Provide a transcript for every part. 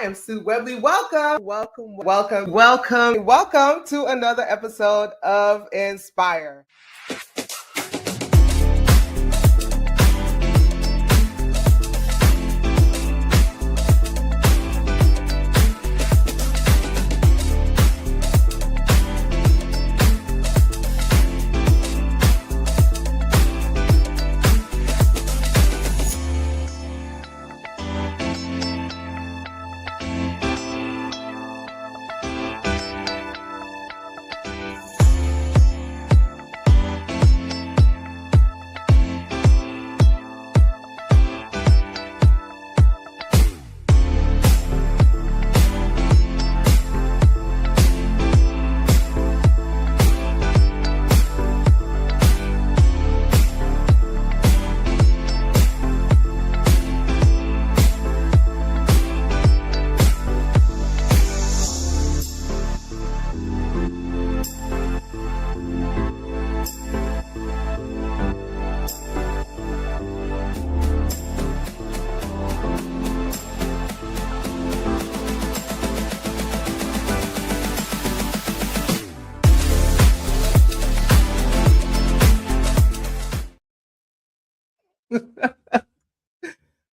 I am Sue Webley. Welcome to another episode of Inspire.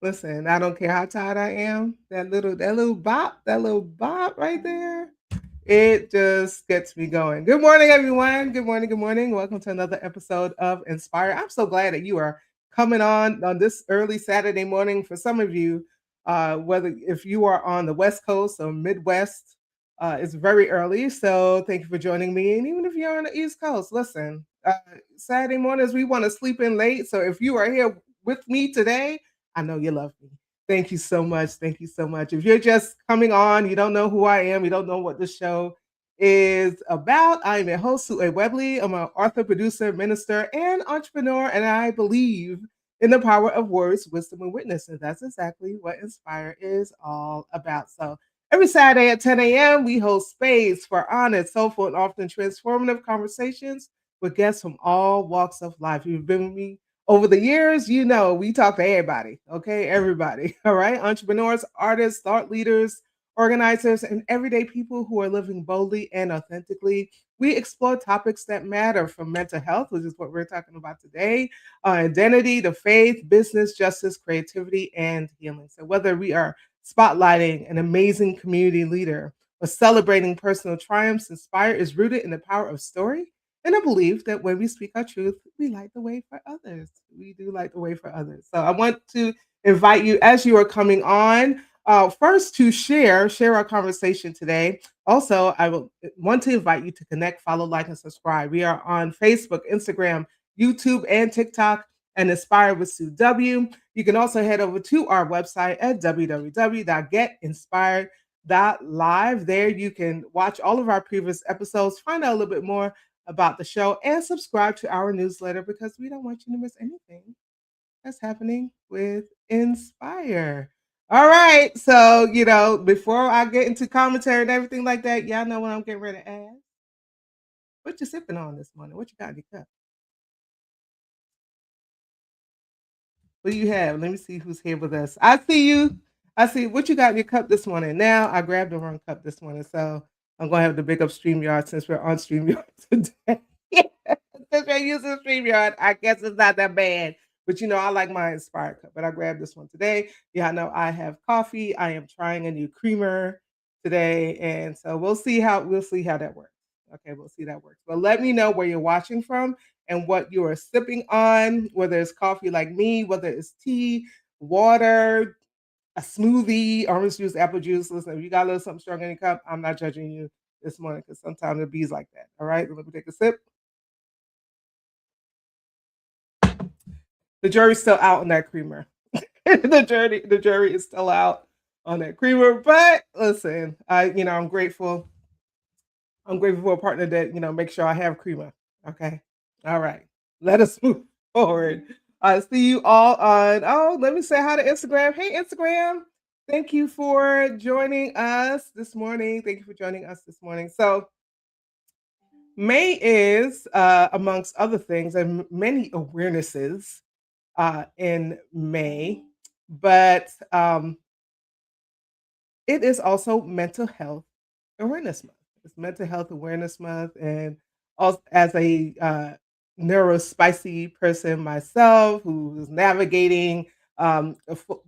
Listen, I don't care how tired I am. That little bop right there. It just gets me going. Good morning, everyone. Good morning. Welcome to another episode of Inspire. I'm so glad that you are coming on this early Saturday morning. For some of you, whether if you are on the West Coast or Midwest, it's very early. So thank you for joining me. And even if you're on the East Coast, listen, Saturday mornings we want to sleep in late. So if you are here with me today, I know you love me. Thank you so much. Thank you so much. If you're just coming on, you don't know who I am, you don't know what the show is about. I'm your host, Sue Webley. I'm an author, producer, minister, and entrepreneur, and I believe in the power of words, wisdom, and witness. And that's exactly what Inspire is all about. So every Saturday at 10 a.m., we host space for honest, soulful, and often transformative conversations with guests from all walks of life. You've been with me over the years, you know, we talk to everybody, okay? Everybody, all right? Entrepreneurs, artists, thought leaders, organizers, and everyday people who are living boldly and authentically. We explore topics that matter, from mental health, which is what we're talking about today, identity to faith, business, justice, creativity, and healing. So whether we are spotlighting an amazing community leader or celebrating personal triumphs, Inspire is rooted in the power of story And I believe that when we speak our truth, we light the way for others. We do light the way for others. So I want to invite you as you are coming on, first to share our conversation today. Also, I will want to invite you to connect, follow, like, and subscribe. We are on Facebook, Instagram, YouTube, and TikTok, and Inspire with Sue W. You can also head over to our website at www.getinspired.live. There you can watch all of our previous episodes, find out a little bit more about the show, and subscribe to our newsletter because we don't want you to miss anything that's happening with Inspire. All right. So, before I get into commentary and everything like that, y'all know what I'm getting ready to ask. What you sipping on this morning? What you got in your cup? What do you have? Let me see who's here with us. I see you. I see what you got in your cup this morning. Now I grabbed the wrong cup this morning, so I'm gonna have to big up StreamYard since we're on StreamYard today. Since we're using StreamYard, I guess it's not that bad. But I like my inspired cup. But I grabbed this one today. Yeah, I know I have coffee. I am trying a new creamer today, and so we'll see how that works. Okay, we'll see that works. But let me know where you're watching from and what you are sipping on, whether it's coffee like me, whether it's tea, water, a smoothie, orange juice, apple juice. Listen, if you got a little something strong in your cup, I'm not judging you this morning because sometimes it bees like that. All right, let me take a sip. The jury's still out on that creamer. the jury is still out on that creamer. But listen, I'm grateful. I'm grateful for a partner that make sure I have creamer. Okay, all right. Let us move forward. I see you all on. Oh, let me say hi to Instagram. Hey, Instagram. Thank you for joining us this morning. Thank you for joining us this morning. So May is, amongst other things, and many awarenesses in May, but it is also Mental Health Awareness Month. It's Mental Health Awareness Month, and also as a neurospicy person myself, who's navigating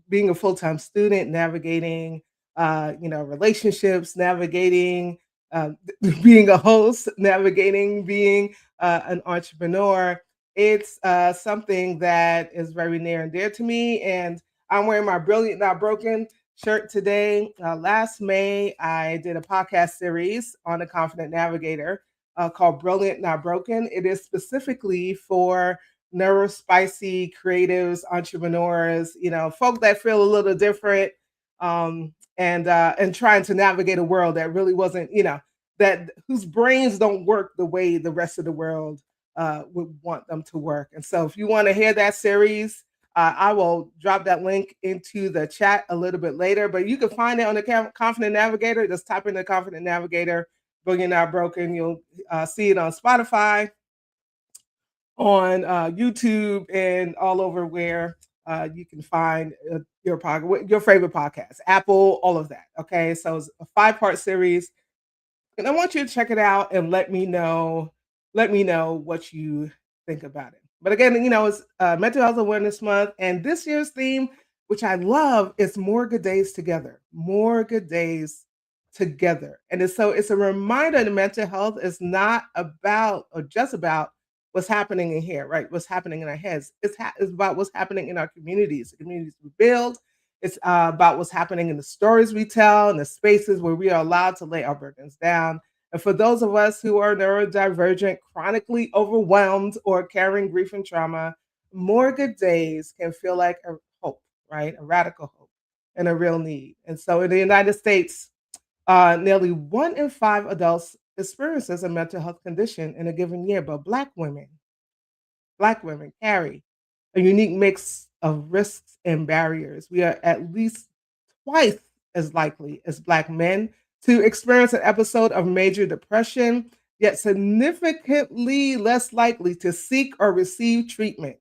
being a full time student, navigating relationships, navigating being a host, navigating being an entrepreneur. It's something that is very near and dear to me, and I'm wearing my Brilliant Not Broken shirt today. Last May, I did a podcast series on the Confident Navigator called Brilliant Not Broken. It is specifically for neurospicy creatives, entrepreneurs, folk that feel a little different, and trying to navigate a world that really wasn't, that whose brains don't work the way the rest of the world would want them to work. And so, if you want to hear that series, I will drop that link into the chat a little bit later, but you can find it on the Confident Navigator. Just type in the Confident Navigator, Brilliant Not Broken. You'll see it on Spotify, on YouTube, and all over where you can find your favorite podcast, Apple, all of that. Okay, so it's a 5-part series, and I want you to check it out and let me know. Let me know what you think about it. But again, it's Mental Health Awareness Month, and this year's theme, which I love, is More Good Days Together. More Good Days Together, and it's a reminder that mental health is not about or just about what's happening in here, right? What's happening in our heads? It's about what's happening in our communities, the communities we build. It's about what's happening in the stories we tell and the spaces where we are allowed to lay our burdens down. And for those of us who are neurodivergent, chronically overwhelmed, or carrying grief and trauma, More Good Days can feel like a hope, right? A radical hope and a real need. And so in the United States, nearly 1 in 5 adults experiences a mental health condition in a given year, but Black women carry a unique mix of risks and barriers. We are at least twice as likely as Black men to experience an episode of major depression, yet significantly less likely to seek or receive treatment.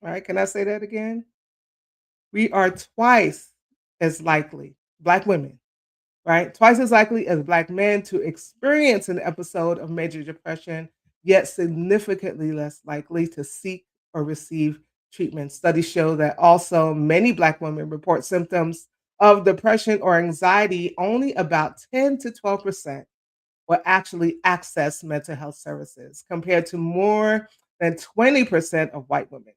All right, can I say that again? We are twice as likely, Black women, right? Twice as likely as Black men to experience an episode of major depression, yet significantly less likely to seek or receive treatment. Studies show that also many Black women report symptoms of depression or anxiety only about 10 to 12%, will actually access mental health services compared to more than 20% of white women.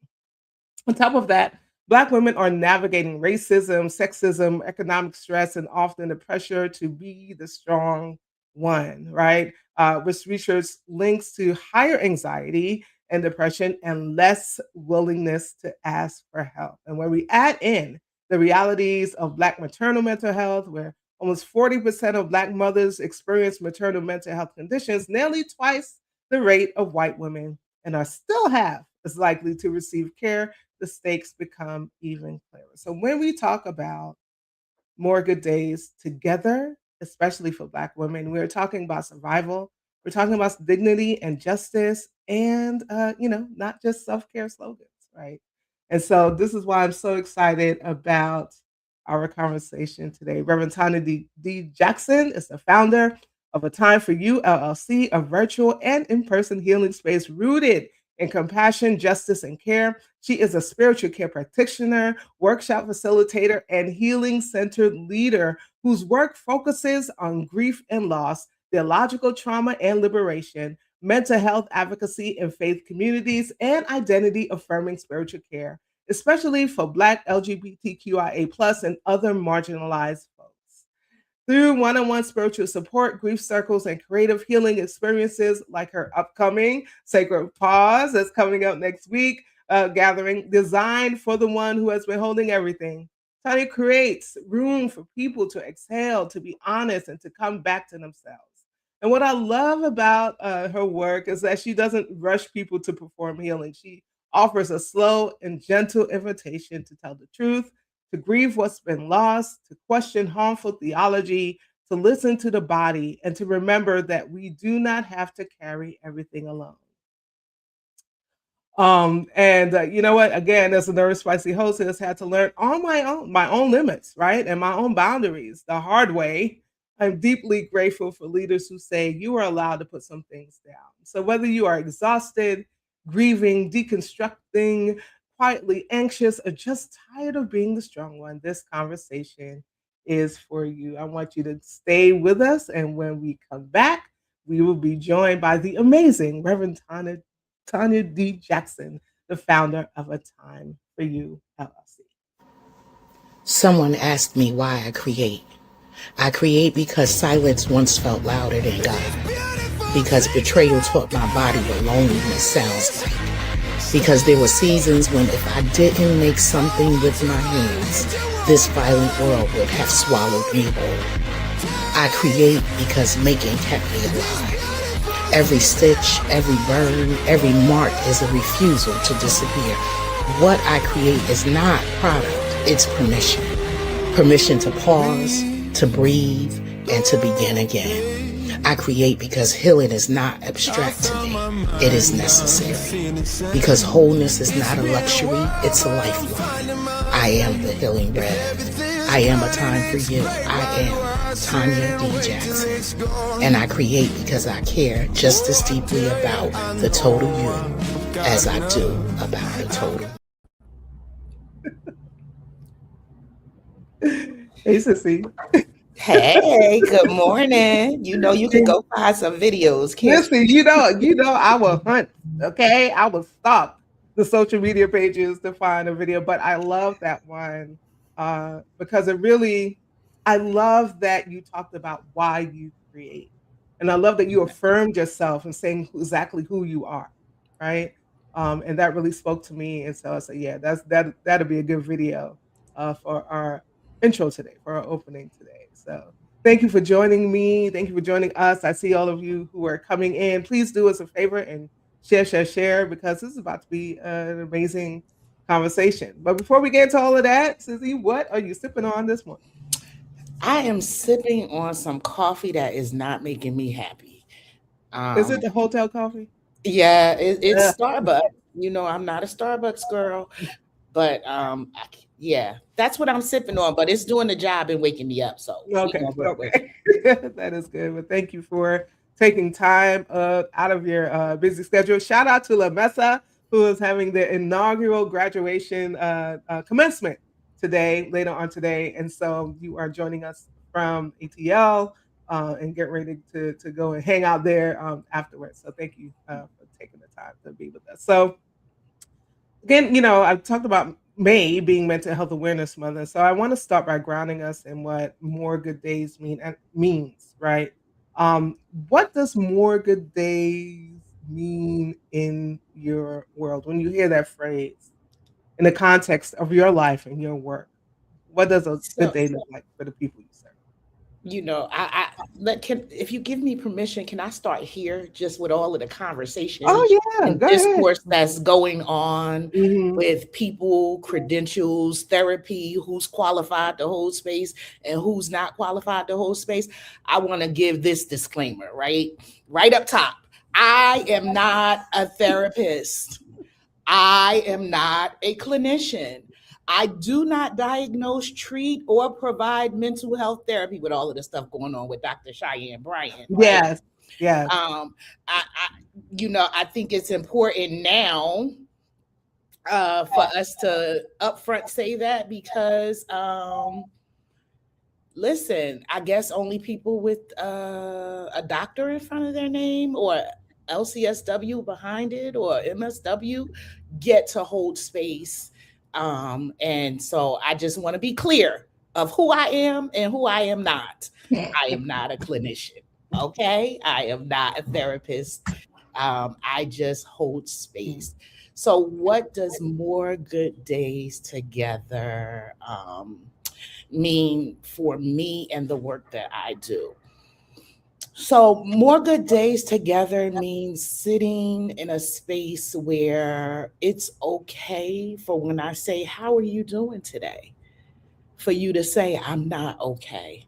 On top of that, Black women are navigating racism, sexism, economic stress, and often the pressure to be the strong one, right? Which research links to higher anxiety and depression and less willingness to ask for help. And when we add in the realities of Black maternal mental health, where almost 40% of Black mothers experience maternal mental health conditions, nearly twice the rate of white women, and are still half as likely to receive care, the stakes become even clearer. So when we talk about more good days together, especially for Black women, we're talking about survival. We're talking about dignity and justice, and not just self care slogans, right? And so this is why I'm so excited about our conversation today. Reverend Tonya D. Jackson is the founder of A Time for You LLC, a virtual and in-person healing space rooted in compassion, justice, and care. She is a spiritual care practitioner, workshop facilitator, and healing centered leader whose work focuses on grief and loss, theological trauma and liberation, mental health advocacy in faith communities, and identity affirming spiritual care, especially for Black LGBTQIA and other marginalized folks. Through one on one spiritual support, grief circles, and creative healing experiences like her upcoming Sacred Pause that's coming up next week, gathering designed for the one who has been holding everything. Tanya creates room for people to exhale, to be honest, and to come back to themselves. And what I love about her work is that she doesn't rush people to perform healing. She offers a slow and gentle invitation to tell the truth, to grieve what's been lost, to question harmful theology, to listen to the body, and to remember that we do not have to carry everything alone. And you know what? Again, as a nervous spicy hostess, had to learn on my own limits, right, and my own boundaries the hard way. I'm deeply grateful for leaders who say you are allowed to put some things down. So whether you are exhausted, grieving, deconstructing, quietly anxious, or just tired of being the strong one, this conversation is for you. I want you to stay with us, and when we come back, we will be joined by the amazing Reverend Tonya D. Jackson, the founder of A Time for You LLC. Someone asked me why I create. I create because silence once felt louder than God. Because betrayal taught my body what loneliness sounds like. Because there were seasons when if I didn't make something with my hands, this violent world would have swallowed me whole. I create because making kept me alive. Every stitch, every burn, every mark is a refusal to disappear. What I create is not product, it's permission. Permission to pause, to breathe, and to begin again. I create because healing is not abstract to me, it is necessary. Because wholeness is not a luxury, it's a lifeline. I am the healing red. I am A Time for You. I am Tonya D. Jackson. And I create because I care just as deeply about the total you as I do about the total. Hey, Sissy. Hey, good morning. You know you could go find some videos, can't Listen, I will hunt. Okay, I will stop the social media pages to find a video, but I love that one because I love that you talked about why you create, and I love that you affirmed yourself and saying exactly who you are, right? And that really spoke to me, and so I said, yeah, that'll be a good video for our intro today, for our opening today. So. Thank you for joining me. Thank you for joining us. I see all of you who are coming in. Please do us a favor and share because this is about to be an amazing conversation. But before we get into all of that, Susie, what are you sipping on this morning? I am sipping on some coffee that is not making me happy. Is it Um, the hotel coffee? yeah, it's Yeah. Starbucks. You know, I'm not a Starbucks girl, but yeah, that's what I'm sipping on. But it's doing the job and waking me up, so we Okay, gonna work with it. okay. That is good. Well, thank you for taking time out of your busy schedule. Shout out to La Mesa, who is having the inaugural graduation commencement today, later on today. And so you are joining us from ATL. and get ready to go and hang out there afterwards. So thank you for taking the time to be with us. So again, I've talked about May being Mental Health Awareness Month, and so I want to start by grounding us in what more good days means, right? What does more good days mean in your world when you hear that phrase in the context of your life and your work? What does a good So, day look like for the people you serve? I let can if you give me permission, can I start here just with all of the conversation Oh yeah, and go ahead. discourse that's going on Hmm. with people, credentials, therapy, who's qualified to hold space and who's not qualified to hold space? I want to give this disclaimer, right? Right up top. I am not a therapist. I am not a clinician. I do not diagnose, treat, or provide mental health therapy with all of the stuff going on with Dr. Cheyenne Bryant, right? Yes, yes. Um, I think it's important now for us to upfront say that because listen, I guess only people with a doctor in front of their name or LCSW behind it or MSW get to hold space. And so I just want to be clear of who I am and who I am not. I am not a clinician. Okay. I am not a therapist. I just hold space. So, what does more good days together mean for me and the work that I do? So, more good days together means sitting in a space where it's okay for when I say, "How are you doing today?" for you to say, "I'm not okay.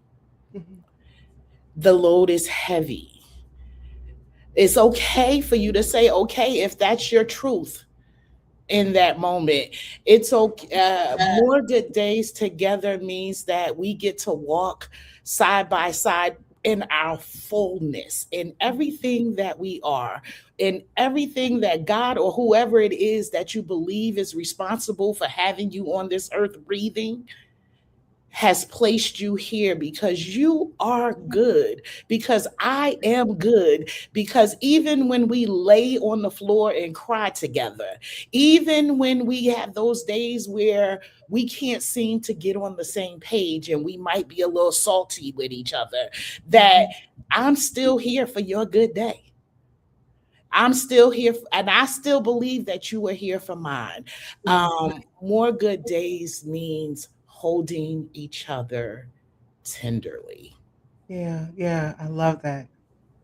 Mhm, The load is heavy." It's okay for you to say, "Okay," if that's your truth in that moment. It's okay. More good days together means that we get to walk side by side in our fullness, in everything that we are, in everything that God or whoever it is that you believe is responsible for having you on this earth breathing has placed you here because you are good, because I am good, because even when we lay on the floor and cry together, even when we have those days where we can't seem to get on the same page and we might be a little salty with each other, that mhm. I'm still here for your good day. I'm still here, and I still believe that you are here for mine. Mhm. More good days means holding each other tenderly. Yeah, yeah, I love that.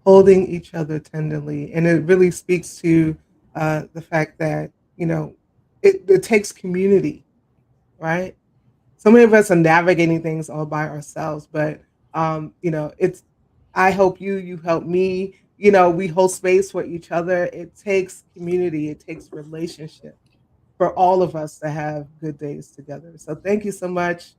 Holding each other tenderly, and it really speaks to the fact that it takes community, right? So many of us are navigating things all by ourselves, but it's I help you, you help me. We hold space for each other. It takes community, it takes relationship for all of us to have good days together. So thank you so much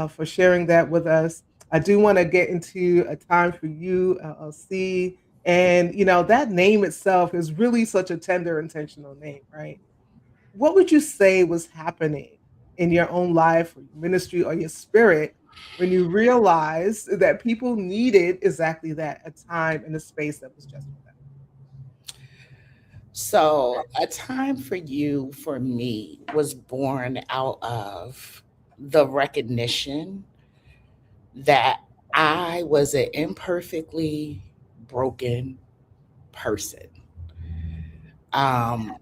for sharing that with us. I do want to get into a time for you, LLC. And, that name itself is really such a tender, intentional name, right? What would you say was happening in your own life or your ministry or your spirit when you realized that people needed exactly that, a time and a space that was just for them? So, a time for you, for me, was born out of the recognition that I was an imperfectly broken person. Um,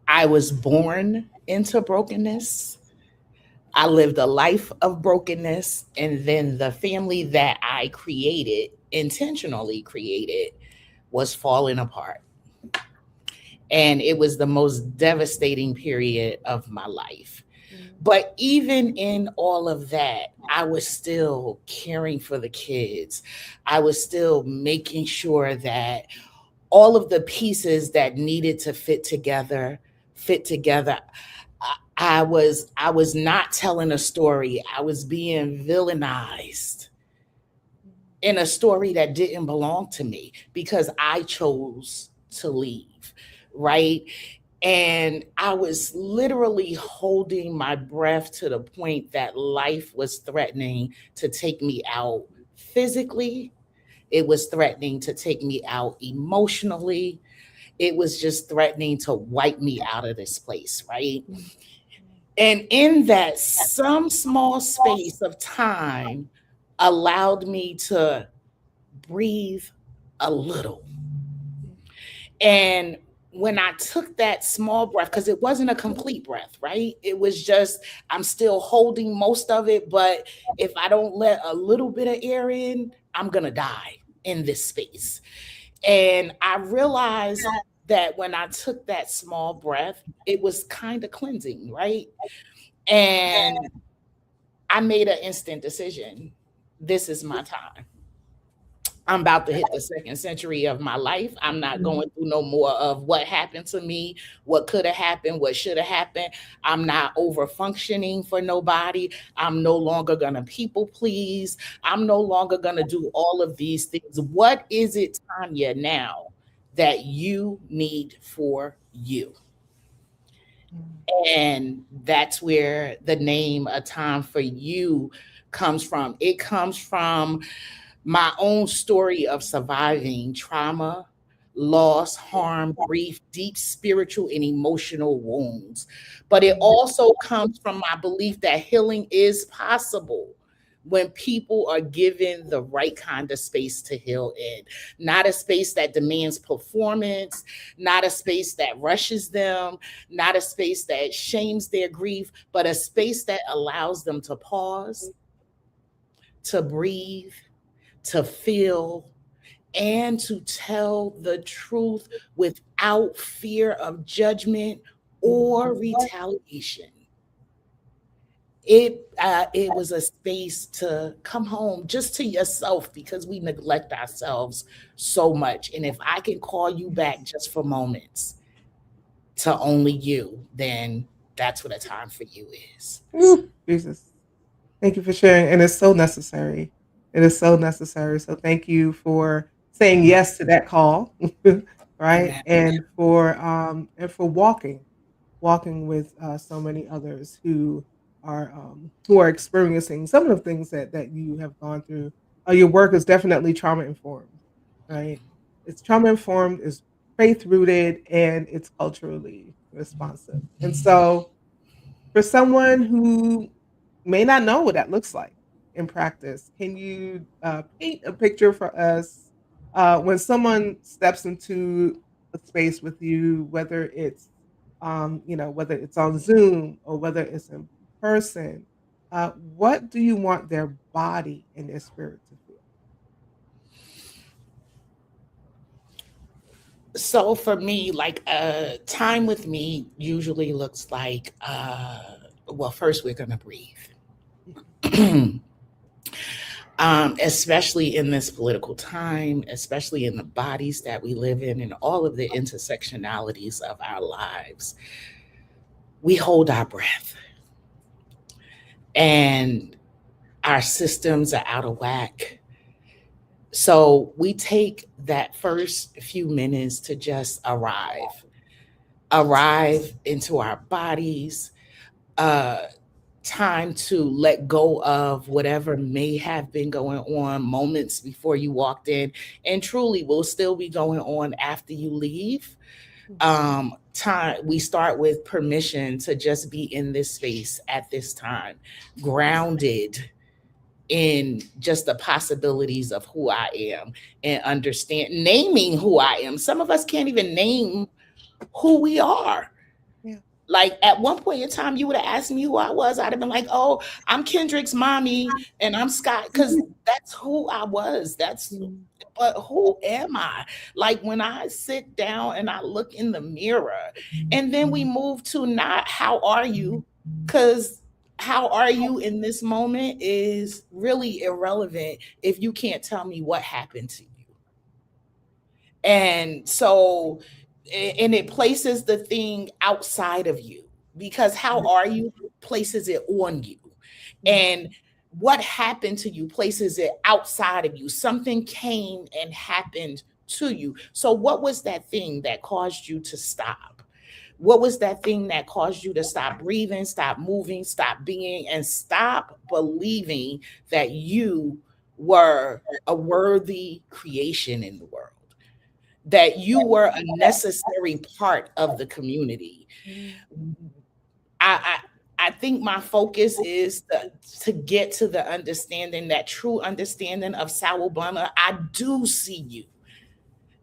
I was born into brokenness. I lived a life of brokenness, and then the family that I created, intentionally created, was falling apart. And it was the most devastating period of my life. Mm, But even in all of that, I was still caring for the kids. I was still making sure that all of the pieces that needed to fit together. I was not telling a story. I was being villainized in a story that didn't belong to me because I chose to leave, right? And I was literally holding my breath to the point that life was threatening to take me out physically, It was threatening to take me out emotionally. It was just threatening to wipe me out of this place, right? Mm, And in that, some small space of time allowed me to breathe a little. mm, And when I took that small breath, because it wasn't a complete breath, right? It was just, I'm still holding most of it. But if I don't let a little bit of air in, I'm going to die in this space. And I realized that when I took that small breath, it was kind of cleansing, right? And I made an instant decision. This is my time. I'm about to hit the second century of my life. I'm not mm, going through no more of what happened to me, what could have happened, what should have happened. I'm not over functioning for nobody. I'm no longer going to people please. I'm no longer going to do all of these things. What is it, Tanya, now that you need for you? mm, And that's where the name A Time for You comes from. It comes from my own story of surviving trauma, loss, harm, grief, deep spiritual and emotional wounds. But it mm, also comes from my belief that healing is possible when people are given the right kind of space to heal in, not a space that demands performance, not a space that rushes them, not a space that shames their grief, but a space that allows them to pause, to breathe, to feel, and to tell the truth without fear of judgment mm. or retaliation. It was a space to come home just to yourself because we neglect ourselves so much. And if I can call you back Yes. just for moments to only you, then that's what a time for you is. Ooh, Jesus. Thank you for sharing. And it's so necessary. It is so necessary. So thank you for saying yes to that call. Right. Amen. And for walking with so many others who are experiencing some of the things that you have gone through. Your work is definitely trauma informed, right? It's trauma informed, it's faith rooted, and it's culturally responsive. And so, for someone who may not know what that looks like in practice, can you paint a picture for us when someone steps into a space with you, whether it's whether it's on Zoom or whether it's in person? What do you want their body and their spirit to feel? So for me, like time with me usually looks like well, first we're gonna breathe. Especially in this political time, especially in the bodies that we live in and all of the intersectionalities of our lives, we hold our breath and our systems are out of whack. So we take that first few minutes to just arrive into our bodies, uh, time to let go of whatever may have been going on moments before you walked in, and truly will still be going on after you leave. Time we start with permission to just be in this space at this time, grounded in just the possibilities of who I am and understand naming who I am. Some of us can't even name who we are. Yeah. Like at one point in time, you would have asked me who I was. I'd have been like, "Oh, I'm Kendrick's mommy, and I'm Scott," because that's who I was. That's Mm, but who am I? Like when I sit down and I look in the mirror, and then we move to not how are you, because how are you in this moment is really irrelevant if you can't tell me what happened to you. And so, and it places the thing outside of you because how are you places it on you. mm, And what happened to you places it outside of you. Something came and happened to you. So, what was that thing that caused you to stop? What was that thing that caused you to stop breathing, stop moving, stop being, and stop believing that you were a worthy creation in the world, that you were a necessary part of the community. I, I think my focus is to get to the understanding, that true understanding of Sawubona. I do see you,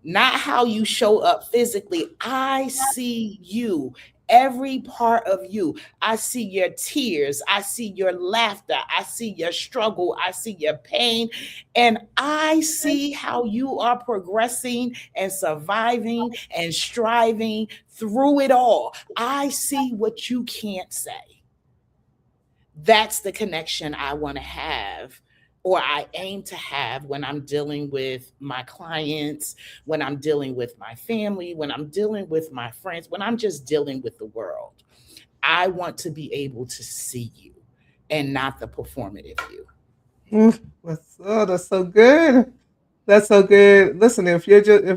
not how you show up physically. I see you, every part of you. I see your tears. I see your laughter. I see your struggle. I see your pain. And I see how you are progressing and surviving and striving through it all. I see what you can't say. That's the connection I want to have, or I aim to have, when I'm dealing with my clients, when I'm dealing with my family, when I'm dealing with my friends, when I'm just dealing with the world. I want to be able to see you and not the performative you. That's so good. That's so good. Listen, if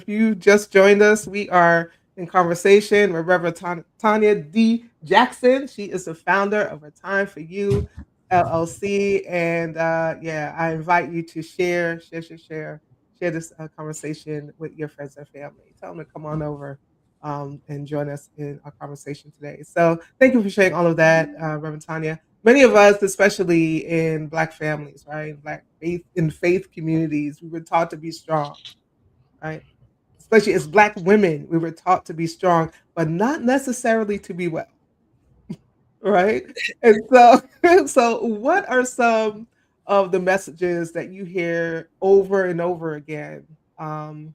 you just joined us, we are in conversation with Reverend Tonya D. Jackson. She is the founder of A Time for You LLC, and yeah, I invite you to share this conversation with your friends and family. Tell them to come on over and join us in our conversation today. So, thank you for sharing all of that, Reverend Tanya. Many of us, especially in Black families, right, in faith communities, we were taught to be strong, right? Especially as Black women, we were taught to be strong, but not necessarily to be well, right? And so, so what are some of the messages that you hear over and over again, um,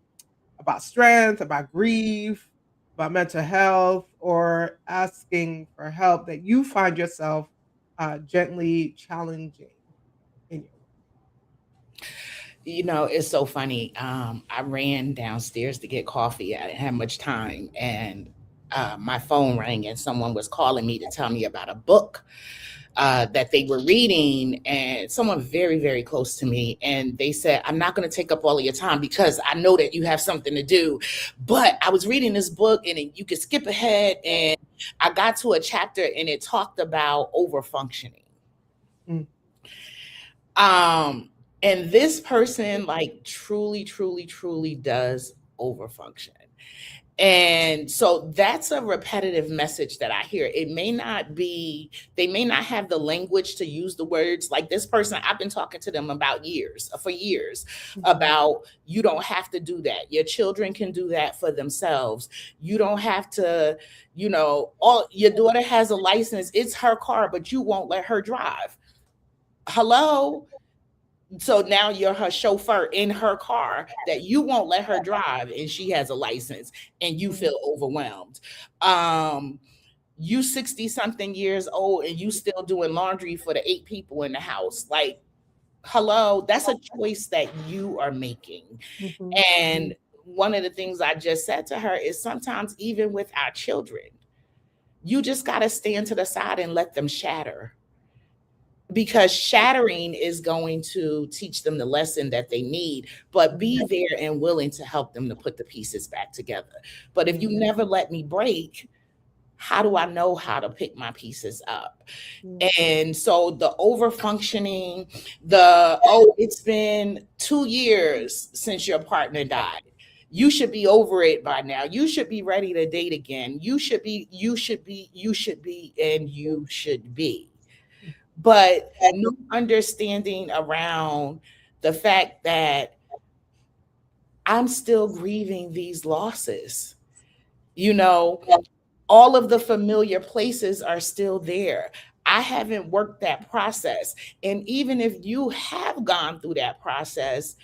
about strength, about grief, about mental health, or asking for help that you find yourself gently challenging in your You know, it's so funny. I ran downstairs to get coffee. I didn't have much time, and my phone rang, and someone was calling me to tell me about a book that they were reading, and someone very, very close to me. And they said, I'm not going to take up all of your time because I know that you have something to do. But I was reading this book, and you could skip ahead. And I got to a chapter, and it talked about over functioning. Mm, Um, and this person, like, truly, truly, truly does overfunction. And so that's a repetitive message that I hear. It may not be, they may not have the language to use the words. Like this person, I've been talking to them about years, for years, mhm, about you don't have to do that. Your children can do that for themselves. You don't have to, all your daughter has a license, it's her car, but you won't let her drive. Hello? So now you're her chauffeur in her car that you won't let her drive, and she has a license, and you mhm, feel overwhelmed. um you 60 something years old, and you still doing laundry for the 8 people in the house. Like, hello, that's a choice that you are making. mhm, And one of the things I just said to her is, sometimes even with our children, you just got to stand to the side and let them shatter, because shattering is going to teach them the lesson that they need. But be mhm, there and willing to help them to put the pieces back together. But if you mhm, never let me break, how do I know how to pick my pieces up? mhm, And so the over functioning, the, oh, it's been 2 years since your partner died, you should be over it by now, you should be ready to date again, you should be, and you should be. But no understanding around the fact that I'm still grieving these losses. You know, all of the familiar places are still there. I haven't worked that process. And even if you have gone through that process,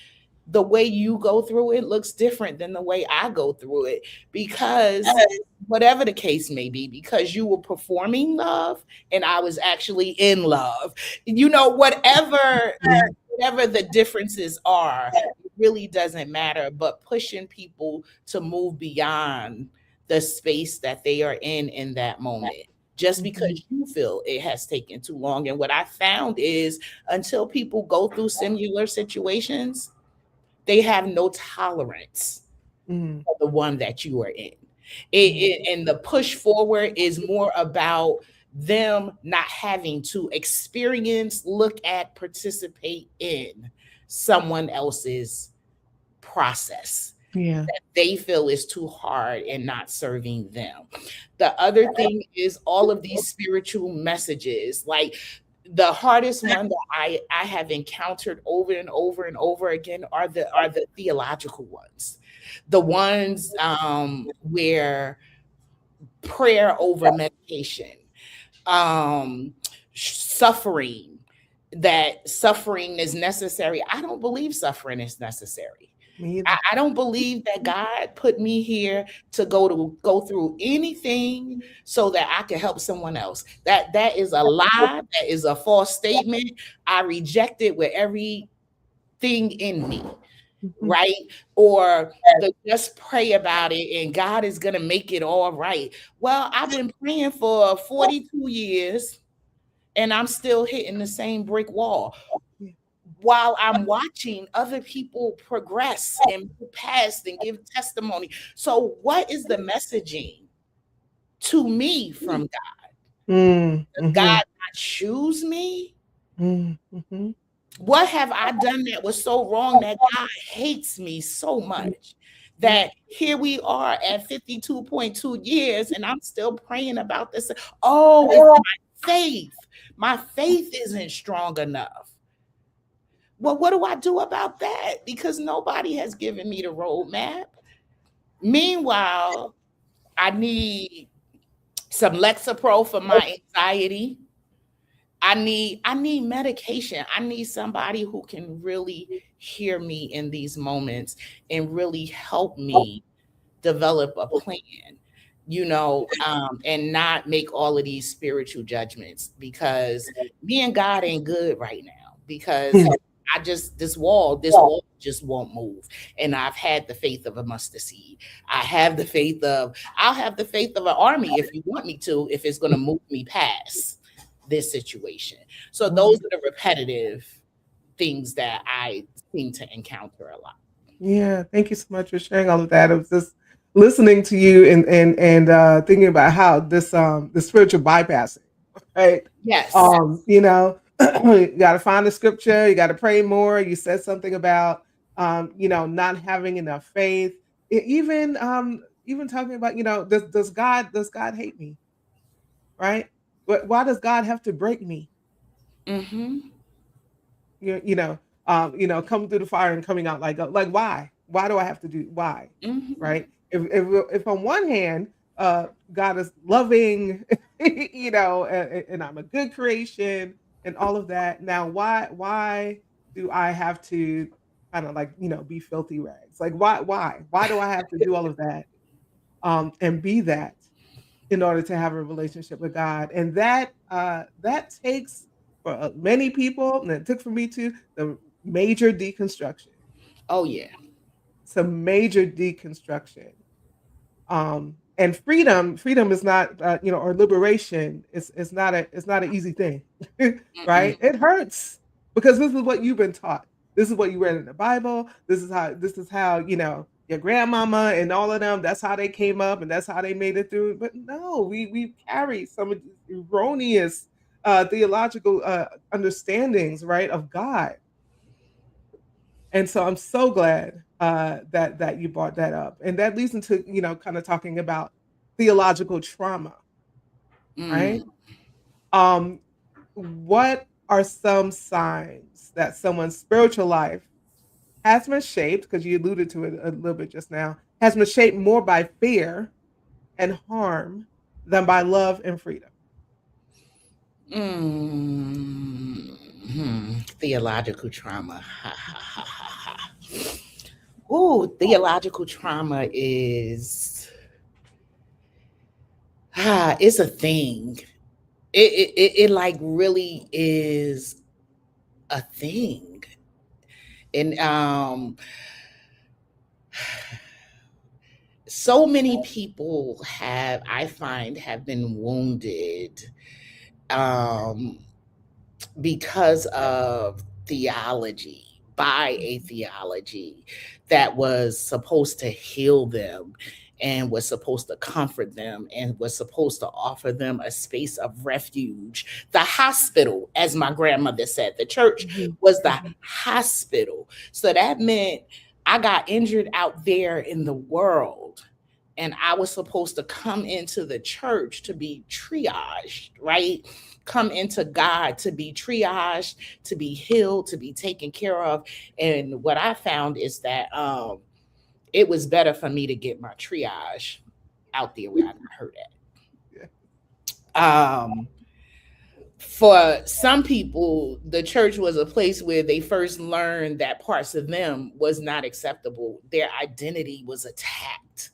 the way you go through it looks different than the way I go through it, because whatever the case may be, because you were performing love and I was actually in love. Whatever the differences are, it really doesn't matter, but pushing people to move beyond the space that they are in that moment, just mhm, because you feel it has taken too long. And what I found is, until people go through similar situations, they have no tolerance mhm, for the one that you are in. mhm, And the push forward is more about them not having to experience, look at, participate in someone else's process Yeah. that they feel is too hard and not serving them. The other thing is all of these spiritual messages, like the hardest one that I have encountered over and over and over again are the theological ones. The ones where prayer over medication, um suffering, that suffering is necessary. I don't believe suffering is necessary. Me I don't believe that God put me here to go through anything so that I can help someone else. That is a lie. That is a false statement. I reject it with everything in me, either. right? Or the just pray about it and God is gonna make it all right. Well, I've been praying for 42 years and I'm still hitting the same brick wall Yeah. while I'm watching other people progress and move past and give testimony. So, what is the messaging to me from God? Mm, Does God mhm, not choose me? mm, mhm. What have I done that was so wrong that God hates me so much? Yeah. That here we are at 52.2 years and I'm still praying about this. Oh, it's my faith. My faith isn't strong enough. Well, what do I do about that? Because nobody has given me the roadmap. Meanwhile, I need some Lexapro for my anxiety. I need medication. I need somebody who can really hear me in these moments and really help me develop a plan, and not make all of these spiritual judgments, because me and God ain't good right now, because I just this wall just won't move. And I've had the faith of a mustard seed. I'll have the faith of an army if you want me to, if it's gonna move me past this situation. So those Right. are the repetitive things that I seem to encounter a lot. Yeah. Thank you so much for sharing all of that. I was just listening to you and thinking about how the spiritual bypassing, right? Yes. You got to find the scripture. You got to pray more. You said something about not having enough faith. Even talking about does God hate me, right? Why does God have to break me? Mm-hmm. Coming through the fire and coming out like why? Why do I have to do why? Mm-hmm. Right? If on one hand, God is loving, and I'm a good creation and all of that. Now, why do I have to kind of be filthy rags? Like why do I have to do all of that and be that in order to have a relationship with God? And that takes for many people, and it took for me too, the major deconstruction. Oh yeah. Some major deconstruction. And freedom is not, or liberation is not an easy thing, Mm-mm. right? It hurts because this is what you've been taught. This is what you read in the Bible. This is how your grandmama and all of them. That's how they came up, and that's how they made it through. But no, we carry some of these erroneous theological understandings, right, of God. And so I'm so glad that you brought that up, and that leads into kind of talking about theological trauma, right? Mm. Um, what are some signs that someone's spiritual life has been shaped? Because you alluded to it a little bit just now, has been shaped more by fear and harm than by love and freedom. Theological trauma. Ha, ha, ha, ha, ha. Ooh, theological trauma is it's a thing. It like really is a thing. And so many people I find have been wounded um because of by a theology that was supposed to heal them and was supposed to comfort them and was supposed to offer them a space of refuge. The hospital, as my grandmother said, the church was the hospital. So that meant I got injured out there in the world. And I was supposed to come into the church to be triaged, right? Come into God to be triaged, to be healed, to be taken care of. And what I found is that it was better for me to get my triage out there where I got hurt at. For some people, the church was a place where they first learned that parts of them was not acceptable. Their identity was attacked.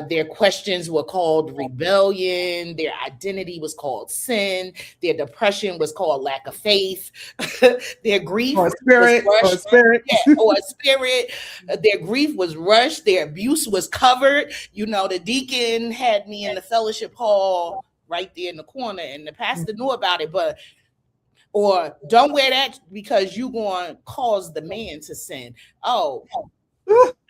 Their questions were called rebellion. Their identity was called sin. Their depression was called lack of faith. Their grief or spirit, was rushed. or spirit. Yeah, or a spirit. Their grief was rushed. Their abuse was covered. You know, the deacon had me in the fellowship hall right there in the corner, and the pastor knew about it, but or don't wear that because you're going to cause the man to sin. Oh,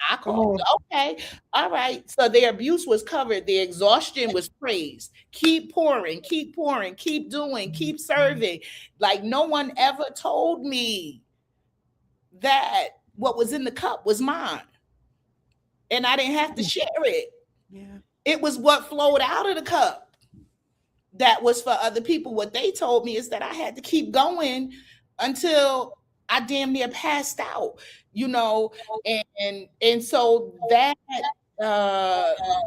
I called. Okay. All right. So their abuse was covered. Their exhaustion was praised. Keep pouring, keep pouring, keep doing, keep serving. Like no one ever told me that what was in the cup was mine. And I didn't have to share it. Yeah. It was what flowed out of the cup that was for other people. What they told me is that I had to keep going until I damn near passed out, you know, and so that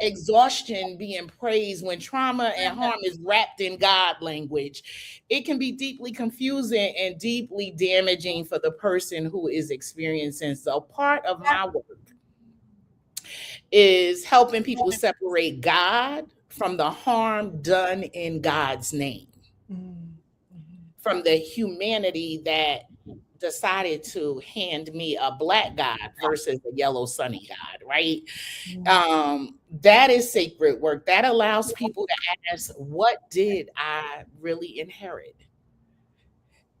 exhaustion being praised when trauma and harm is wrapped in God language, it can be deeply confusing and deeply damaging for the person who is experiencing. So part of my work is helping people separate God from the harm done in God's name, from the humanity that decided to hand me a black God versus a yellow sunny God, right? That is sacred work. That allows people to ask, what did I really inherit?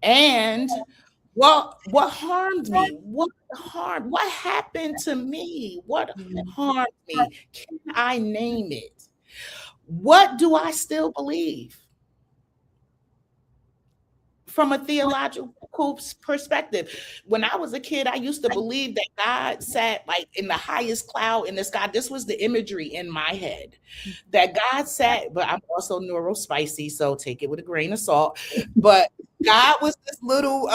And what harmed me? What happened to me? What harmed me? Can I name it? What do I still believe? From a theological perspective, when I was a kid, I used to believe that God sat like in the highest cloud in the sky. This was the imagery in my head, that God sat, but I'm also neurospicy, so take it with a grain of salt. But God was this little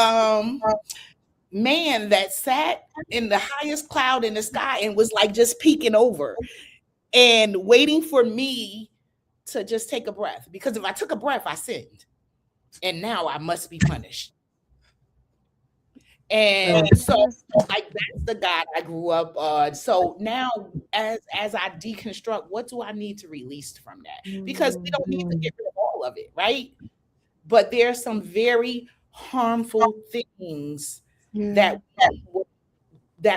man that sat in the highest cloud in the sky and was like just peeking over and waiting for me to just take a breath. Because if I took a breath, I sinned. And now I must be punished. And so like that's the God I grew up on. So now as I deconstruct, what do I need to release from that? Because we don't need to get rid of all of it, right? But there are some very harmful things that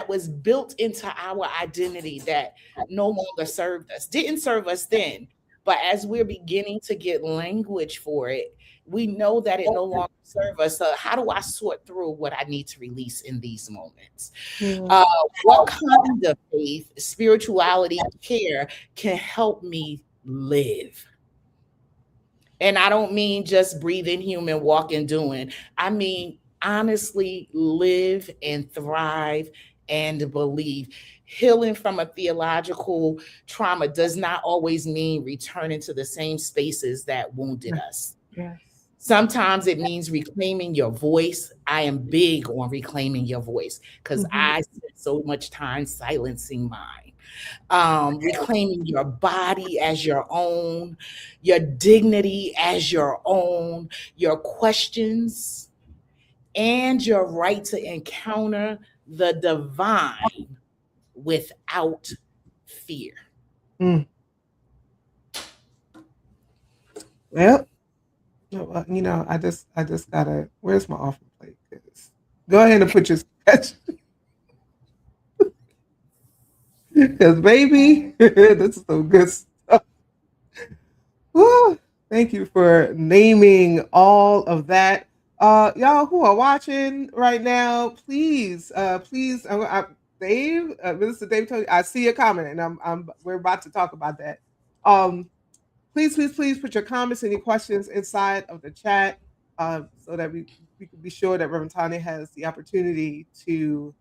was built into our identity that no longer served us. Didn't serve us then, but as we're beginning to get language for it, we know that it no longer serves us. So how do I sort through what I need to release in these moments? What kind of faith, spirituality, care can help me live? And I don't mean just breathing, human, walking, doing. I mean, honestly, live and thrive and believe. Healing from a theological trauma does not always mean returning to the same spaces that wounded us. Yes. Sometimes it means reclaiming your voice. I am big on reclaiming your voice because I spent so much time silencing mine. Reclaiming your body as your own, your dignity as your own, your questions, and your right to encounter the divine without fear. Well, you know, I just gotta. Where's my offering plate? Go ahead and put your sketch. Because baby, this is some good stuff. Woo, thank you for naming all of that. Y'all who are watching right now, please, Dave, Minister Dave, told you, I see your comment, and we're about to talk about that. Um, please, please, please put your comments and your questions inside of the chat, so that we can be sure that Reverend Tanya has the opportunity to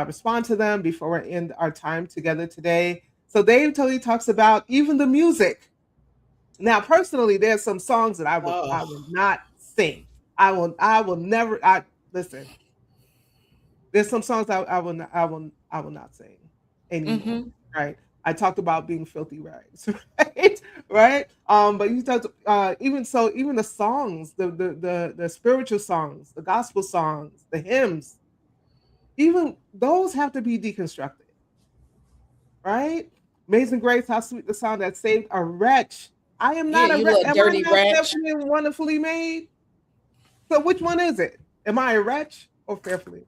respond to them before we end our time together today. So Dave totally talks about even the music. Now, personally, there's some songs that I will not sing. I will never. I listen. There's some songs I will not sing anymore. Mm-hmm. Right. I talked about being filthy rags, right? Right. But you talked even so, even the songs, the spiritual songs, the gospel songs, the hymns, even those have to be deconstructed, right? Amazing Grace, how sweet the sound that saved a wretch. I am Yeah, not a you wretch. little Am I dirty not wretch. fearfully and wonderfully made? So which one is it? Am I a wretch or fearfully?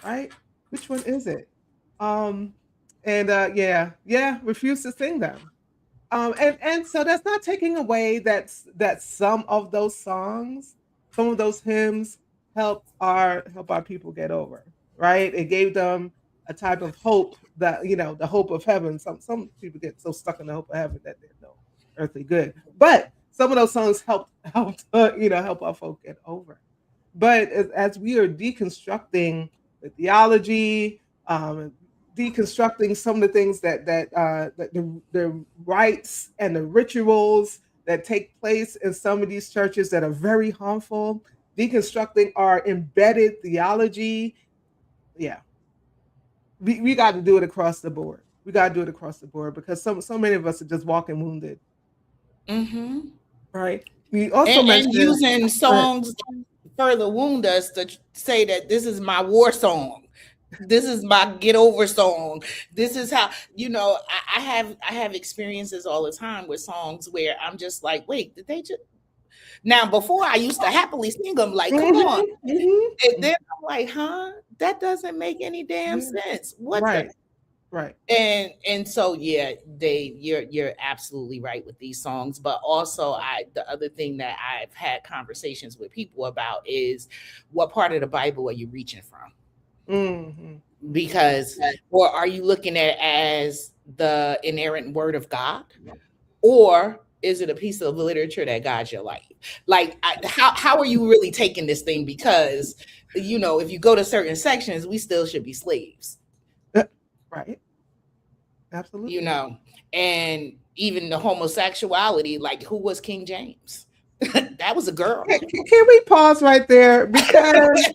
Right? Which one is it? Um, and yeah, refuse to sing them. And so that's not taking away that some of those songs, some of those hymns help our people get over, right? It gave them a type of hope that, the hope of heaven. Some people get so stuck in the hope of heaven that they're no earthly good. But some of those songs helped help our folk get over. But as we are deconstructing the theology, deconstructing some of the things that the rites and the rituals that take place in some of these churches that are very harmful, deconstructing our embedded theology. Yeah, we got to do it across the board. We got to do it across the board because so many of us are just walking wounded, Mm-hmm. right? We also And mentioned, using songs that further wound us to say that this is my war song. This is my get over song. This is how, I have experiences all the time with songs where I'm just like, wait, did they just now before I used to happily sing them like, come on. mhm, mhm, And then I'm like, huh? That doesn't make any damn yeah, sense. What the right, right. and so yeah, Dave, you're absolutely right with these songs. But also the other thing that I've had conversations with people about is what part of the Bible are you reaching from? Mhm. Because or are you looking at it as the inerrant word of God? Or is it a piece of literature that guides your life? Like how are you really taking this thing? Because if you go to certain sections, we still should be slaves. Right. you Absolutely. know, and even the homosexuality, like who was King James? That was a girl. Can we pause right there? Because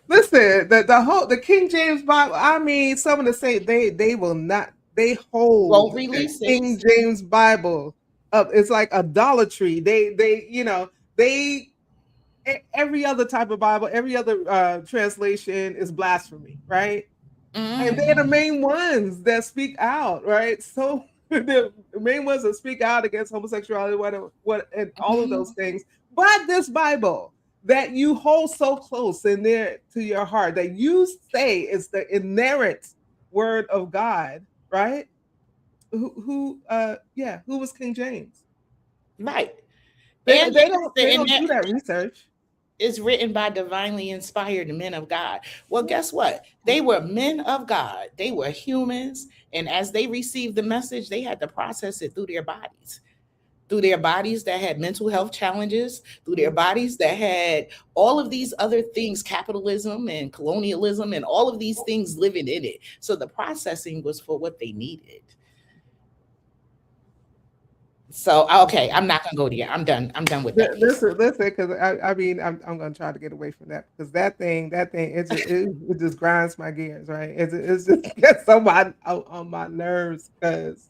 listen, the King James Bible. I mean, some of the say they will not. They hold Won't the release it. King James Bible up. It's like idolatry. They every other type of Bible, every other translation is blasphemy, right? And they're the Mm. main ones that speak out, right? So the main ones that speak out against homosexuality, what, and all of those Mhm. things. But this Bible that you hold so close in there to your heart, that you say is the inerrant word of God, right? Who was King James? Right. They And don't they like don't I said, they and don't that do that research. is written by divinely inspired men of God. Well, guess what? They were men of God. They were humans. And as they received the message, they had to process it through their bodies. Through their bodies that had mental health challenges, through their bodies that had all of these other things, capitalism and colonialism, and all of these things living in it. So the processing was for what they needed. So, okay, I'm not going to go there. I'm done. I'm done with that piece. Listen, because I mean, I'm gonna try to get away from that because that thing, it just grinds my gears, right? It's just gets on my nerves because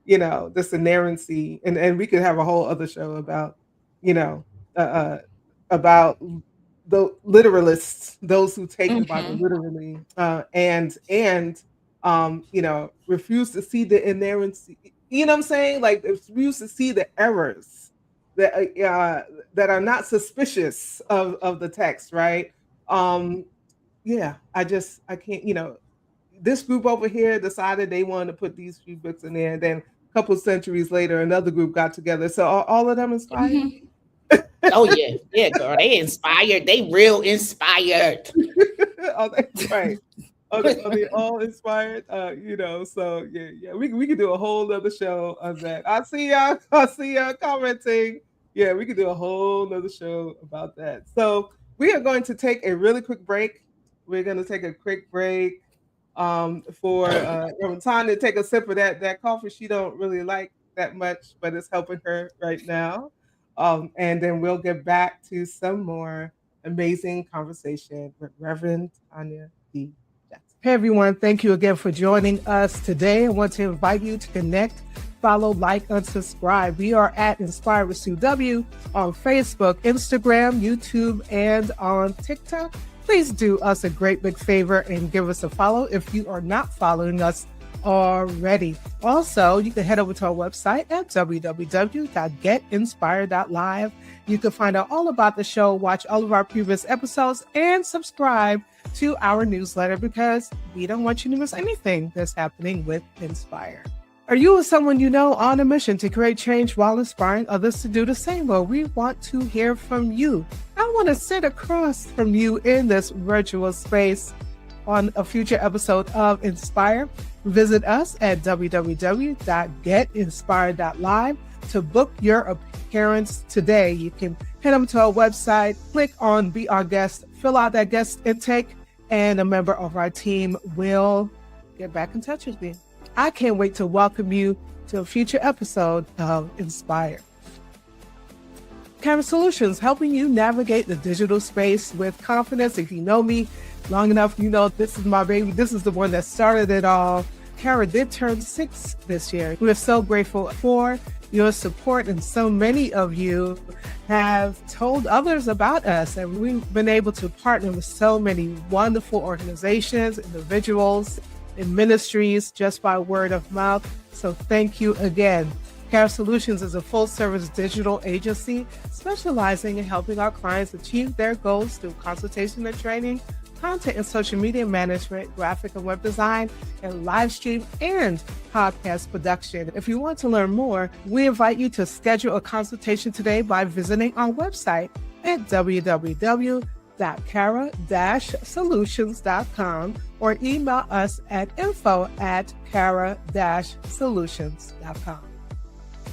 this inerrancy, and we could have a whole other show about you know uh, uh about the literalists, those who take the Bible Mm-hmm. literally, and refuse to see the inerrancy. You know what I'm saying? Like refuse to see the errors that that are not suspicious of the text, right? Um, yeah, I can't. This group over here decided they wanted to put these few books in there, and then a couple centuries later, another group got together. So are all of them inspired? Mm-hmm. Oh yeah, yeah, girl. They inspired. They real inspired. on the right. On the all inspired, so yeah, we could do a whole other show on that. I see y'all commenting. Yeah, we could do a whole other show about that. So we are going to take a really quick break. We're going to take a quick break for Reverend Tanya to take a sip of that coffee she don't really like that much, but it's helping her right now. And then we'll get back to some more amazing conversation with Reverend Tanya D. Jackson. Hey everyone, thank you again for joining us today. I want to invite you to connect, follow, like, and subscribe. We are at Inspire with Sue W on Facebook, Instagram, YouTube, and on TikTok. Please do us a great big favor and give us a follow if you are not following us already. Also, you can head over to our website at www.getinspired.live. You can find out all about the show, watch all of our previous episodes, and subscribe to our newsletter because we don't want you to miss anything that's happening with Inspire. Are you or someone you know on a mission to create change while inspiring others to do the same? Well, we want to hear from you. I want to sit across from you in this virtual space on a future episode of Inspire. Visit us at www.getinspired.live to book your appearance today. You can head over to our website, click on Be Our Guest, fill out that guest intake, and a member of our team will get back in touch with you. I can't wait to welcome you to a future episode of Inspire. Camera Solutions, helping you navigate the digital space with confidence. If you know me long enough, you know this is my baby. This is the one that started it all. Kara did turn 6 this year. We're so grateful for your support, and so many of you have told others about us, and we've been able to partner with so many wonderful organizations, individuals, and ministries just by word of mouth. So thank you again. Kara Solutions is a full-service digital agency specializing in helping our clients achieve their goals through consultation and training, content and social media management, graphic and web design, and live stream and podcast production. If you want to learn more, we invite you to schedule a consultation today by visiting our website at www.kara-solutions.com or email us at info@kara-solutions.com.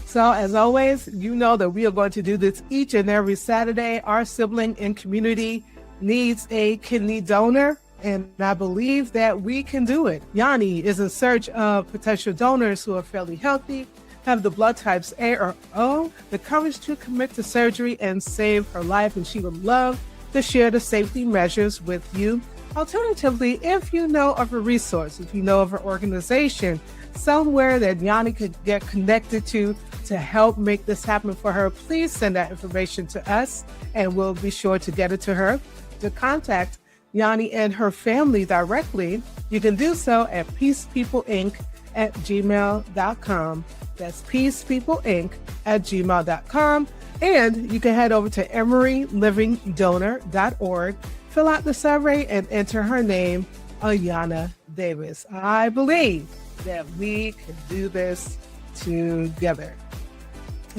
So as always, you know that we are going to do this each and every Saturday. Our sibling and community needs a kidney donor, and I believe that we can do it. Yanni is in search of potential donors who are fairly healthy, have the blood types A or O, the courage to commit to surgery and save her life, and she would love to share the safety measures with you. Alternatively, if you know of a resource, if you know of an organization, somewhere that Yanni could get connected to help make this happen for her, please send that information to us and we'll be sure to get it to her. To contact Yanni and her family directly, you can do so at peacepeopleinc@gmail.com. That's peacepeopleinc@gmail.com. And you can head over to EmeryLivingDonor.org, fill out the survey, and enter her name, Ayana Davis. I believe that we can do this together.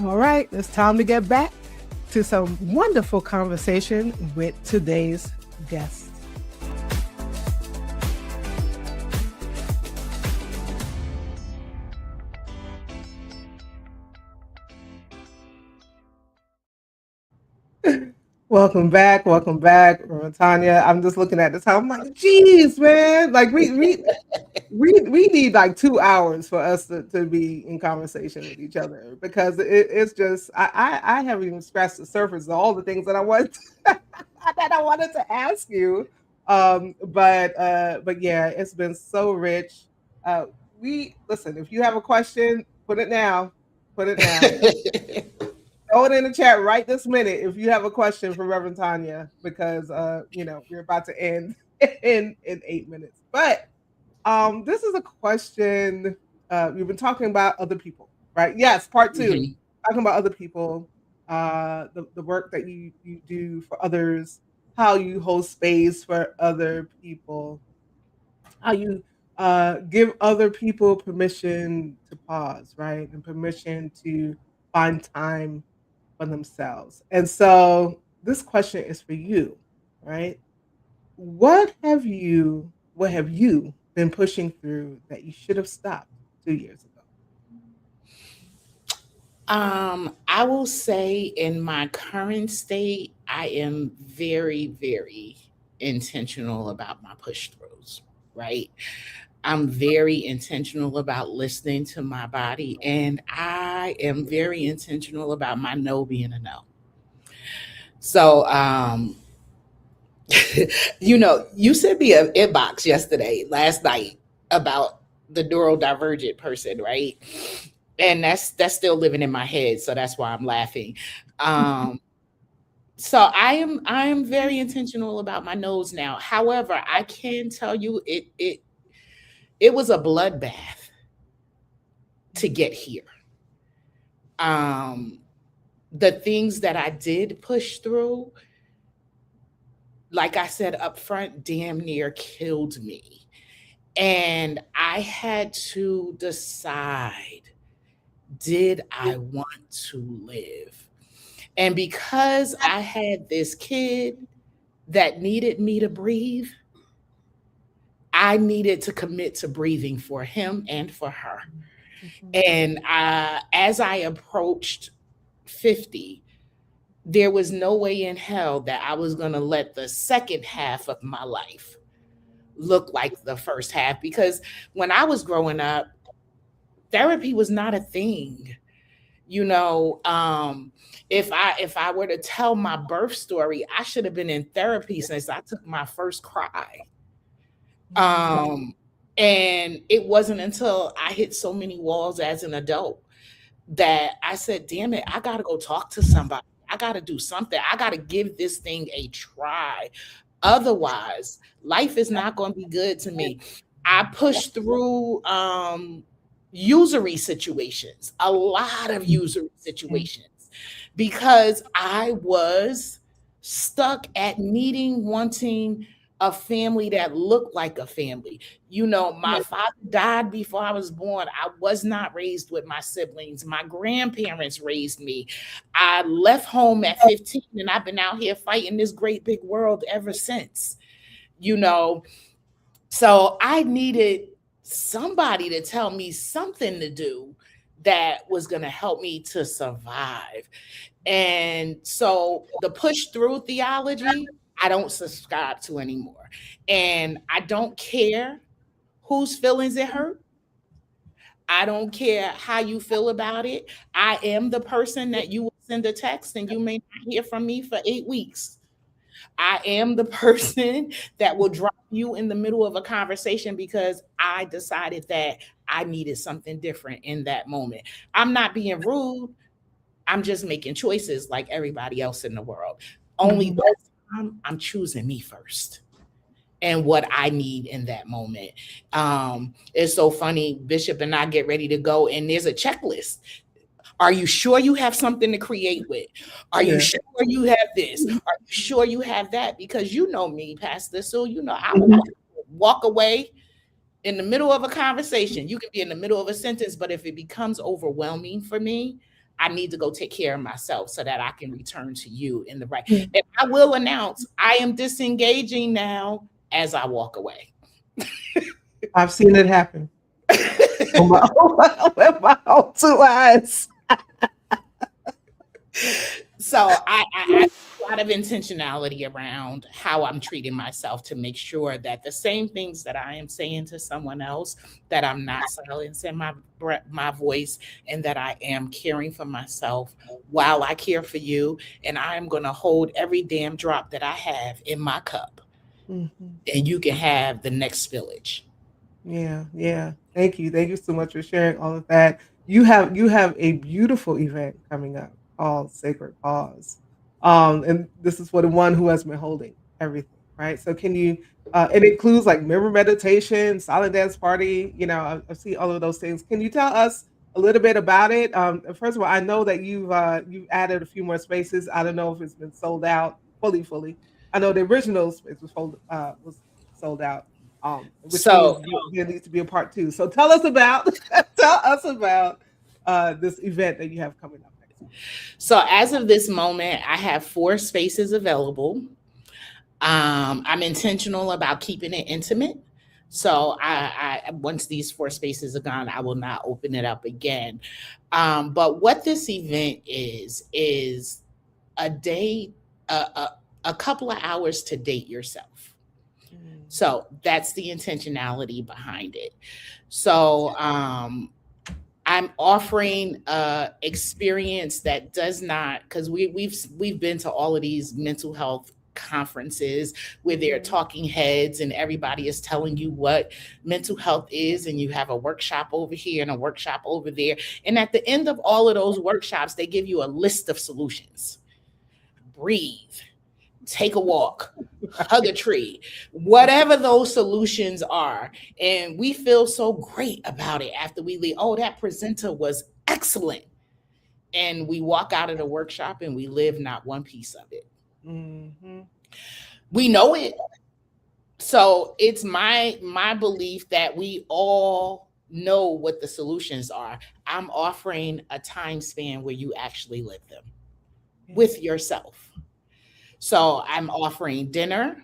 All right, it's time to get back to some wonderful conversation with today's guest. Welcome back, Tanya. I'm just looking at this. I'm like, geez, man. Like we need like 2 hours for us to be in conversation with each other because it's just I haven't even scratched the surface of all the things that I want that I wanted to ask you. But yeah, it's been so rich. We listen. If you have a question, put it now. Put it now. Throw it in the chat right this minute if you have a question for Reverend Tanya, because we're about to end in 8 minutes. But this is a question. We've been talking about other people, right? Yes, part 2. Mm-hmm. Talking about other people, the work that you do for others, how you hold space for other people, how you give other people permission to pause, right? And permission to find time for themselves. And so this question is for you, right? what have you been pushing through that you should have stopped 2 years ago? I will say in my current state, I am very, very intentional about my push throughs, right? I'm very intentional about listening to my body, and I am very intentional about my no being a no. So, you sent me an inbox last night, about the neurodivergent person, right? And that's still living in my head, so that's why I'm laughing. Um, so I am very intentional about my nose now. However, I can tell you it was a bloodbath to get here. Um, the things that I did push through, like I said up front, damn near killed me. And I had to decide, did I want to live? And because I had this kid that needed me to breathe, I needed to commit to breathing for him and for her. Mhm. And as I approached 50, there was no way in hell that I was going to let the second half of my life look like the first half, because when I was growing up, therapy was not a thing. You know, if I were to tell my birth story, I should have been in therapy since I took my first cry. Mhm. Um, and it wasn't until I hit so many walls as an adult that I said, damn it, I got to go talk to somebody. I got to do something. I got to give this thing a try. Otherwise, life is not going to be good to me. I pushed through usury situations, a lot of usury Mhm. situations, because I was stuck at needing, wanting a family that looked like a family. My father died before I was born. I was not raised with my siblings. My grandparents raised me. I left home at 15, and I've been out here fighting this great big world ever since. You know, so I needed somebody to tell me something to do that was going to help me to survive. And so the push through theology, I don't subscribe to anymore. And I don't care whose feelings it hurt. I don't care how you feel about it. I am the person that you will send a text and you may not hear from me for 8 weeks. I am the person that will drop you in the middle of a conversation because I decided that I needed something different in that moment. I'm not being rude. I'm just making choices like everybody else in the world. Only Mhm. this time, I'm choosing me first and what I need in that moment. It's so funny. Bishop and I get ready to go, and there's a checklist. Are you sure you have something to create with? Are you Yeah. sure you have this? Are you sure you have that? Because you know me, Pastor. So I Mhm. walk away in the middle of a conversation. You can be in the middle of a sentence, but if it becomes overwhelming for me, I need to go take care of myself so that I can return to you in the right. Mhm. And I will announce I am disengaging now as I walk away. I've seen it happen on my with my own two eyes. So I a lot of intentionality around how I'm treating myself to make sure that the same things that I am saying to someone else, that I'm not silencing my voice, and that I am caring for myself while I care for you. And I am going to hold every damn drop that I have in my cup, Mhm. and you can have the next spillage. Yeah, yeah. Thank you. Thank you so much for sharing all of that. You have a beautiful event coming up called Sacred Pause. And this is for the one who has been holding everything, right? So can you it includes like mirror meditation, silent dance party, I see all of those things. Can you tell us a little bit about it? First of all, I know that you've added a few more spaces. I don't know if it's been sold out fully. I know the original space was sold out, which means So there needs to be a part two. So tell us about tell us about this event that you have coming up next month. so as of this moment, I have 4 spaces available. I'm intentional about keeping it intimate. So I once these four spaces are gone, I will not open it up again. But what this event is a day, a couple of hours to date yourself. Mm. So that's the intentionality behind it. So I'm offering a experience that does not, because we've been to all of these mental health conferences where they're Mhm. talking heads and everybody is telling you what mental health is, and you have a workshop over here and a workshop over there, and at the end of all of those workshops they give you a list of solutions. Breathe, take a walk, hug a tree, whatever those solutions are. And we feel so great about it after we leave. Oh, that presenter was excellent. And we walk out of the workshop and we live not one piece of it. Mhm. We know it. So it's my belief that we all know what the solutions are. I'm offering a time span where you actually live them Yeah. with yourself. So I'm offering dinner,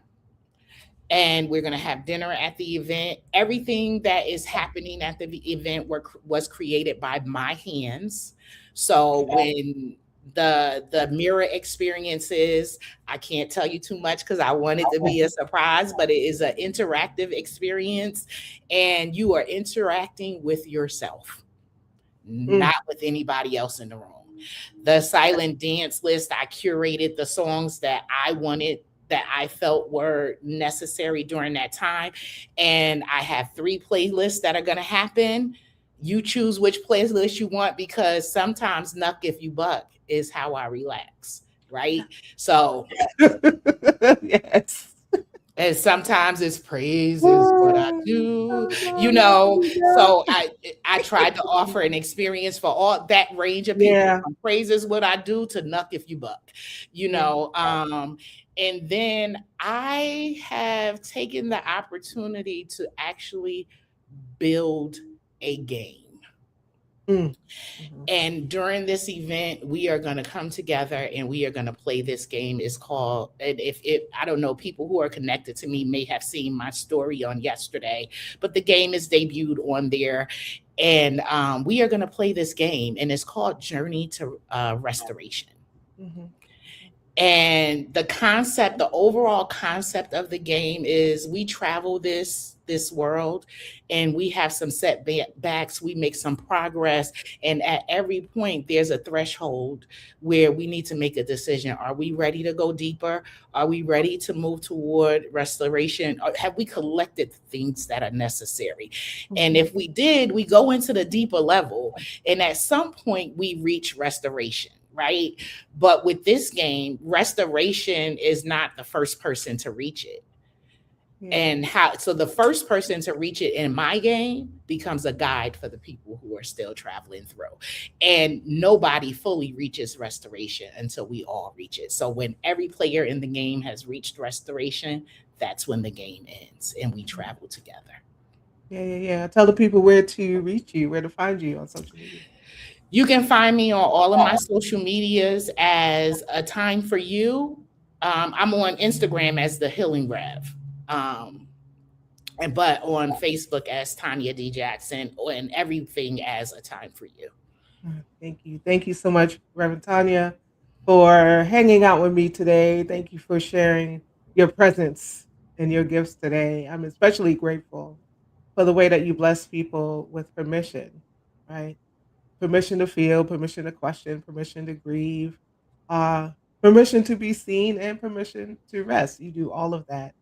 and we're going to have dinner at the event. Everything that is happening at the event was created by my hands. So when the mirror experiences, I can't tell you too much because I want it to be a surprise, but it is an interactive experience, and you are interacting with yourself, Mm. not with anybody else in the room. The silent dance list, I curated the songs that I wanted, that I felt were necessary during that time. And I have 3 playlists that are going to happen. You choose which playlist you want, because sometimes Nuck If You Buck is how I relax, right? So, Yes. and sometimes it's praise is what I Oh, do, no, not so I tried to offer an experience for all that range of people, Yeah. from praise is what I do to Nuck If You Buck, Yeah. and then I have taken the opportunity to actually build a game. Mm. Mhm. And during this event, we are going to come together and we are going to play this game. It's called, and if it, I don't know, people who are connected to me may have seen my story on yesterday, but the game is debuted on there. And we are going to play this game, and it's called Journey to Restoration. Mhm. And the concept, the overall concept of the game is we travel this world, and we have some setbacks, we make some progress, and at every point there's a threshold where we need to make a decision. Are we ready to go deeper? Are we ready to move toward restoration? Or have we collected things that are necessary? And Mhm. if we did, we go into the deeper level, and at some point we reach restoration, right? But with this game, restoration is not the first person to reach it. Yeah. And how, so the first person to reach it in my game becomes a guide for the people who are still traveling through. And nobody fully reaches restoration until we all reach it. So when every player in the game has reached restoration, that's when the game ends and we Mhm. travel together. Yeah, yeah, yeah. Tell the people where to reach you, where to find you on social media. You can find me on all of my social medias as A Time for You. I'm on Instagram as The Healing Rev. Um, but on Facebook as Tonya D Jackson, and everything as A Time for You. Thank you. Thank you so much, Reverend Tanya, for hanging out with me today. Thank you for sharing your presence and your gifts today. I'm especially grateful for the way that you bless people with permission, right? Permission to feel, permission to question, permission to grieve, uh, permission to be seen, and permission to rest. You do all of that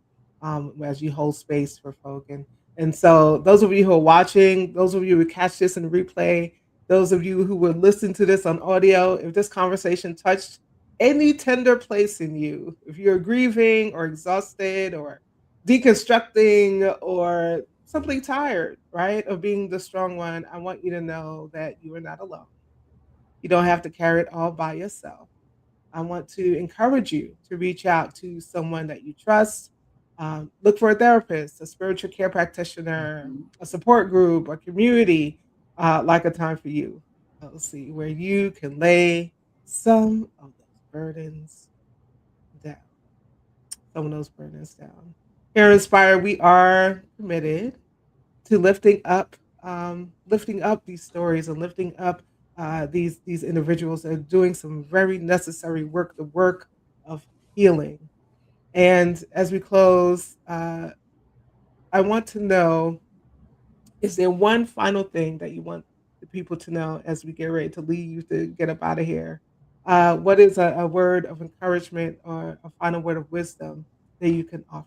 as you hold space for folk. And so, those of you who are watching, those of you who catch this in replay, those of you who will listen to this on audio, if this conversation touched any tender place in you, if you're grieving or exhausted or deconstructing or simply tired, right, of being the strong one, I want you to know that you are not alone. You don't have to carry it all by yourself. I want to encourage you to reach out to someone that you trust. Look for a therapist, a spiritual care practitioner, Mhm. a support group, a community like A Time for You. Let's see, where you can lay some of those burdens down. some of those burdens down. Here at Inspire, we are committed to lifting up these stories and lifting up these individuals that are doing some very necessary work, the work of healing. And as we close, I want to know, is there one final thing that you want the people to know as we get ready to leave to get up out of here? What is a word of encouragement or a final word of wisdom that you can offer?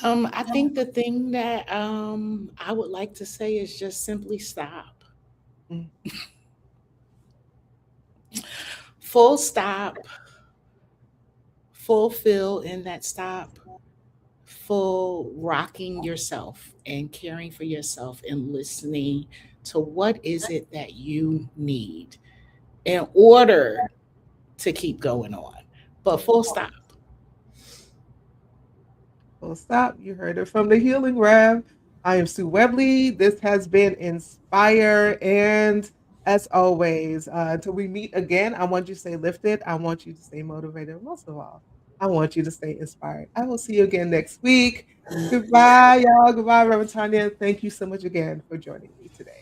I think the thing that I would like to say is just simply stop. Mm. Full stop, fulfill in that stop, full rocking yourself and caring for yourself and listening to what is it that you need in order to keep going on. But full stop. Full stop. You heard it from the Healing Rev. I am Sue Webley. This has been Inspire. And as always, until we meet again, I want you to stay lifted. I want you to stay motivated. Most of all, I want you to stay inspired. I will see you again next week. Goodbye, y'all. Goodbye, Reverend Tanya. Thank you so much again for joining me today.